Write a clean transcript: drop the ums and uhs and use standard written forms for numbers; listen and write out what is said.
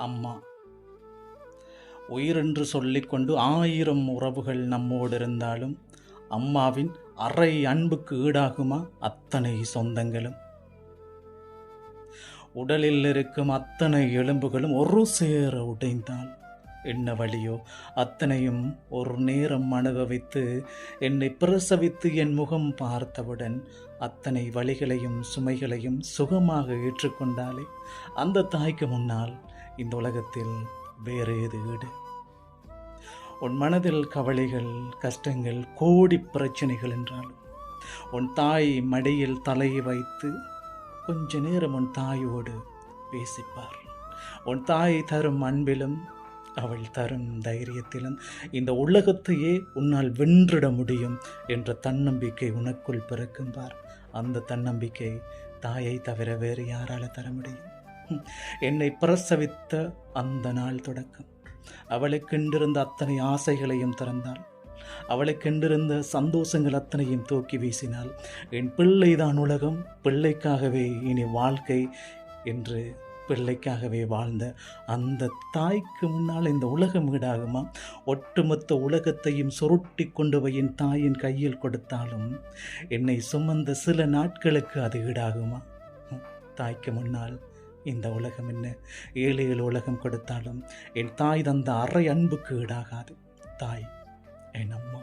அம்மா உயிரென்று சொல்லிக்கொண்டு 1000 உறவுகள் நம்மோடு இருந்தாலும் அம்மாவின் அரை அன்புக்கு ஈடாகுமா அத்தனை சொந்தங்களும்? உடலில் இருக்கும் அத்தனை எலும்புகளும் ஒரு சேர உடைந்தால் என்ன வழியோ அத்தனையும் ஒரு நேரம் அனுபவித்து என்னை பிரசவித்து என் முகம் பார்த்தவுடன் அத்தனை வழிகளையும் சுமைகளையும் சுகமாக ஏற்றுக்கொண்டாலே அந்த தாய்க்கு முன்னால் இந்த உலகத்தில் வேறு ஏது ஈடு? உன் மனதில் கவலைகள், கஷ்டங்கள், கோடி பிரச்சனைகள் என்றாலும் உன் தாய் மடியில் தலையை வைத்து கொஞ்ச நேரம் உன் தாயோடு பேசிப்பார். உன் தாய் தரும் அன்பிலும் அவள் தரும் தைரியத்திலும் இந்த உலகத்தையே உன்னால் வென்றிட முடியும் என்ற தன்னம்பிக்கை உனக்குள் பிறக்கும் பார். அந்த தன்னம்பிக்கை தாயை தவிர வேறு யாரால தர முடியும்? என்னை பிரசவித்த அந்த நாள் தொடக்கம் அவளுக்கென்றிருந்த அத்தனை ஆசைகளையும் திறந்தாள். அவளுக்கென்றிருந்த சந்தோஷங்கள் அத்தனையும் தூக்கி வீசினாள். என் பிள்ளைதான் உலகம், பிள்ளைக்காகவே இனி வாழ்க்கை என்று பிள்ளைக்காகவே வாழ்ந்த அந்த தாய்க்கு முன்னால் இந்த உலகம் ஈடாகுமா? ஒட்டுமொத்த உலகத்தையும் சுருட்டி கொண்டு போய் என் தாயின் கையில் கொடுத்தாலும் என்னை சுமந்த சில நாட்களுக்கு அது ஈடாகுமா? தாய்க்கு முன்னால் இந்த உலகம் என்ன? 7 உலகம் கொடுத்தாலும் என் தாய் தந்த அரை அன்புக்கு ஈடாகாது. தாய் என் அம்மா.